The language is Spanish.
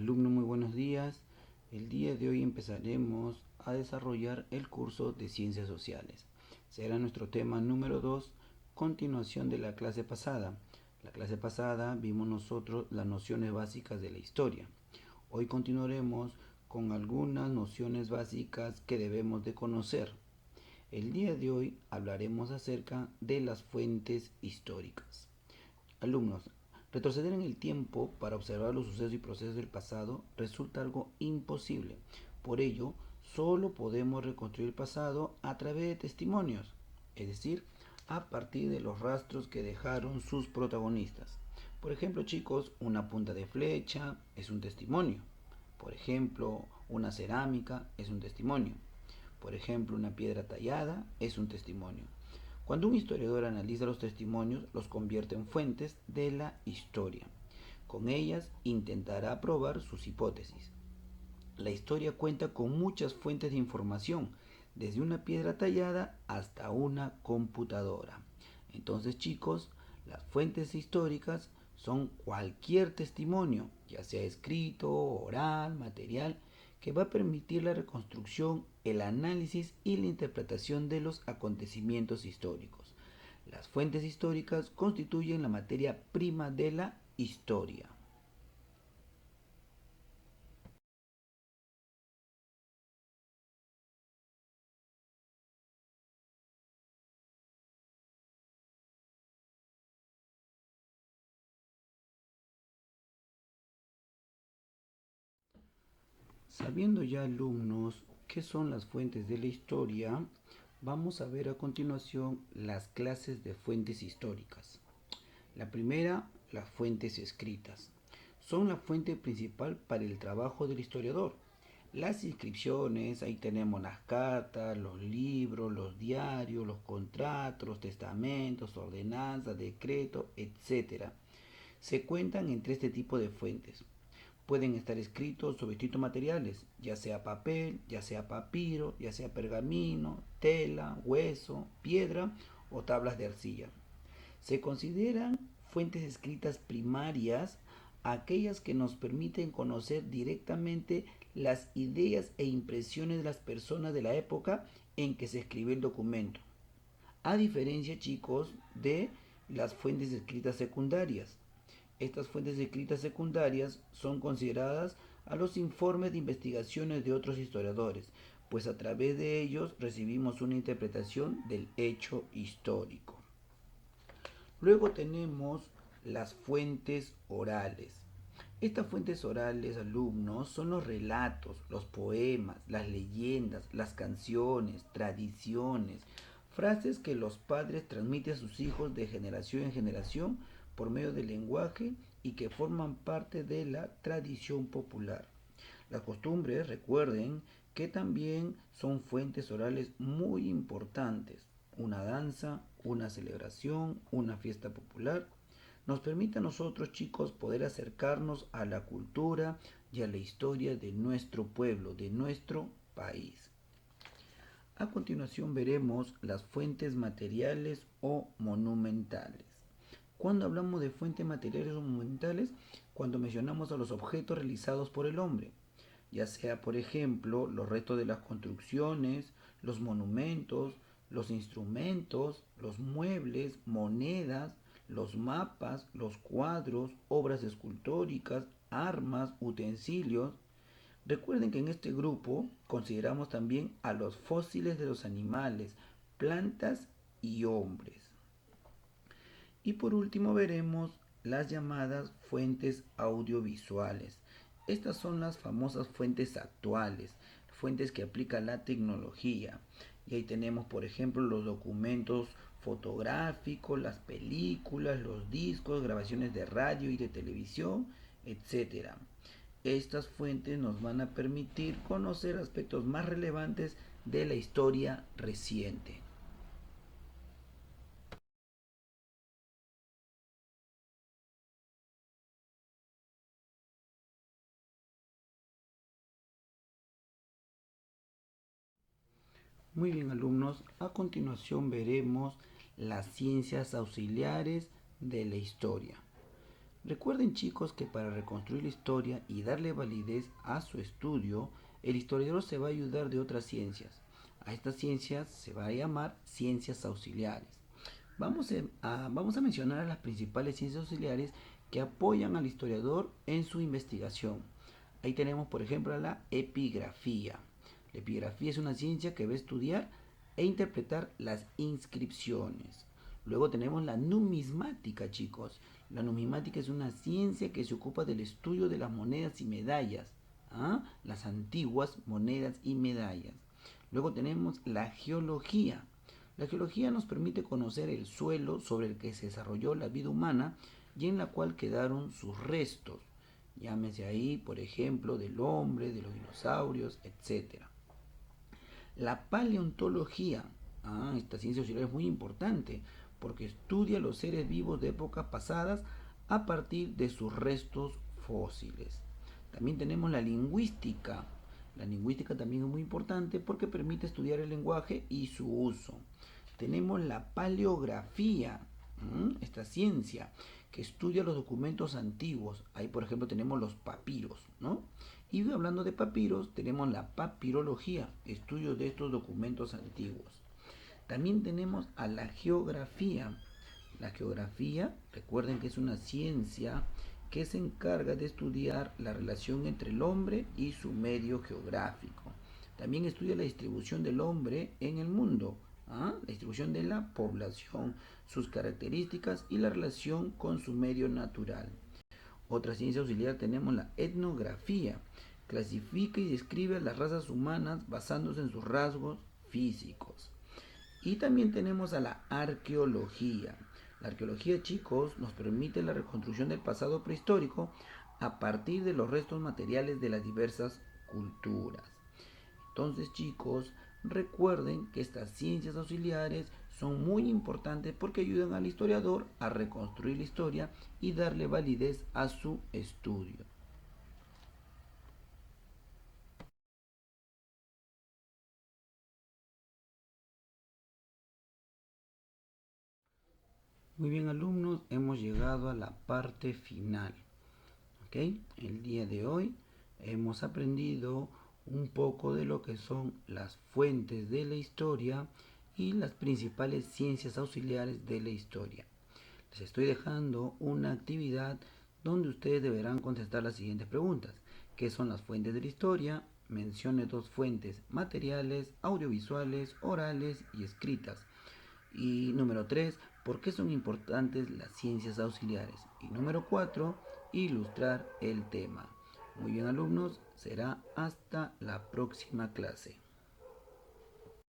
Alumnos, muy buenos días. El día de hoy empezaremos a desarrollar el curso de Ciencias Sociales. Será nuestro tema número 2, continuación de la clase pasada. La clase pasada vimos nosotros las nociones básicas de la historia. Hoy continuaremos con algunas nociones básicas que debemos de conocer. El día de hoy hablaremos acerca de las fuentes históricas. Alumnos, retroceder en el tiempo para observar los sucesos y procesos del pasado resulta algo imposible. Por ello, solo podemos reconstruir el pasado a través de testimonios, es decir, a partir de los rastros que dejaron sus protagonistas. Por ejemplo, chicos, una punta de flecha es un testimonio. Por ejemplo, una cerámica es un testimonio. Por ejemplo, una piedra tallada es un testimonio. Cuando un historiador analiza los testimonios, los convierte en fuentes de la historia. Con ellas intentará probar sus hipótesis. La historia cuenta con muchas fuentes de información, desde una piedra tallada hasta una computadora. Entonces, chicos, las fuentes históricas son cualquier testimonio, ya sea escrito, oral, material, que va a permitir la reconstrucción, el análisis y la interpretación de los acontecimientos históricos. Las fuentes históricas constituyen la materia prima de la historia. Sabiendo ya, alumnos, qué son las fuentes de la historia, vamos a ver a continuación las clases de fuentes históricas. La primera, las fuentes escritas. Son la fuente principal para el trabajo del historiador. Las inscripciones, ahí tenemos las cartas, los libros, los diarios, los contratos, los testamentos, ordenanzas, decretos, etc. Se cuentan entre este tipo de fuentes. Pueden estar escritos sobre distintos materiales, ya sea papel, ya sea papiro, ya sea pergamino, tela, hueso, piedra o tablas de arcilla. Se consideran fuentes escritas primarias aquellas que nos permiten conocer directamente las ideas e impresiones de las personas de la época en que se escribió el documento. A diferencia, chicos, de las fuentes escritas secundarias. Estas fuentes escritas secundarias son consideradas a los informes de investigaciones de otros historiadores, pues a través de ellos recibimos una interpretación del hecho histórico. Luego tenemos las fuentes orales. Estas fuentes orales, alumnos, son los relatos, los poemas, las leyendas, las canciones, tradiciones, frases que los padres transmiten a sus hijos de generación en generación por medio del lenguaje y que forman parte de la tradición popular. Las costumbres, recuerden que también son fuentes orales muy importantes. Una danza, una celebración, una fiesta popular, nos permite a nosotros, chicos, poder acercarnos a la cultura y a la historia de nuestro pueblo, de nuestro país. A continuación veremos las fuentes materiales o monumentales. Cuando hablamos de fuentes materiales o monumentales, cuando mencionamos a los objetos realizados por el hombre, ya sea por ejemplo los restos de las construcciones, los monumentos, los instrumentos, los muebles, monedas, los mapas, los cuadros, obras escultóricas, armas, utensilios. Recuerden que en este grupo consideramos también a los fósiles de los animales, plantas y hombres. Y por último veremos las llamadas fuentes audiovisuales. Estas son las famosas fuentes actuales, fuentes que aplican la tecnología. Y ahí tenemos, por ejemplo, los documentos fotográficos, las películas, los discos, grabaciones de radio y de televisión, etcétera. Estas fuentes nos van a permitir conocer aspectos más relevantes de la historia reciente. Muy bien, alumnos, a continuación veremos las ciencias auxiliares de la historia. Recuerden chicos que para reconstruir la historia y darle validez a su estudio, el historiador se va a ayudar de otras ciencias. A estas ciencias se va a llamar ciencias auxiliares. Vamos a mencionar las principales ciencias auxiliares que apoyan al historiador en su investigación. Ahí tenemos, por ejemplo, la epigrafía. La epigrafía es una ciencia que va a estudiar e interpretar las inscripciones. Luego tenemos la numismática, chicos. La numismática es una ciencia que se ocupa del estudio de las monedas y medallas. ¿Ah? Las antiguas monedas y medallas. Luego tenemos la geología. La geología nos permite conocer el suelo sobre el que se desarrolló la vida humana y en la cual quedaron sus restos. Llámese ahí, por ejemplo, del hombre, de los dinosaurios, etc. La paleontología. Esta ciencia auxiliar es muy importante porque estudia los seres vivos de épocas pasadas a partir de sus restos fósiles. También tenemos la lingüística. La lingüística también es muy importante porque permite estudiar el lenguaje y su uso. Tenemos la paleografía, esta ciencia que estudia los documentos antiguos. Ahí, por ejemplo, tenemos los papiros, ¿no? Y hablando de papiros, tenemos la papirología, estudio de estos documentos antiguos. También tenemos a la geografía. La geografía, recuerden que es una ciencia que se encarga de estudiar la relación entre el hombre y su medio geográfico. También estudia la distribución del hombre en el mundo, la distribución de la población, sus características y la relación con su medio natural. Otra ciencia auxiliar tenemos la etnografía. Clasifica y describe a las razas humanas basándose en sus rasgos físicos. Y también tenemos a la arqueología. La arqueología, chicos, nos permite la reconstrucción del pasado prehistórico a partir de los restos materiales de las diversas culturas. Entonces, chicos, recuerden que estas ciencias auxiliares son muy importantes porque ayudan al historiador a reconstruir la historia y darle validez a su estudio. Muy bien, alumnos, hemos llegado a la parte final. ¿Ok? El día de hoy hemos aprendido un poco de lo que son las fuentes de la historia y las principales ciencias auxiliares de la historia. Les estoy dejando una actividad donde ustedes deberán contestar las siguientes preguntas. ¿Qué son las fuentes de la historia? Mencione dos fuentes materiales, audiovisuales, orales y escritas. Y número 3, ¿por qué son importantes las ciencias auxiliares? Y número 4, ilustrar el tema. Muy bien alumnos, será hasta la próxima clase.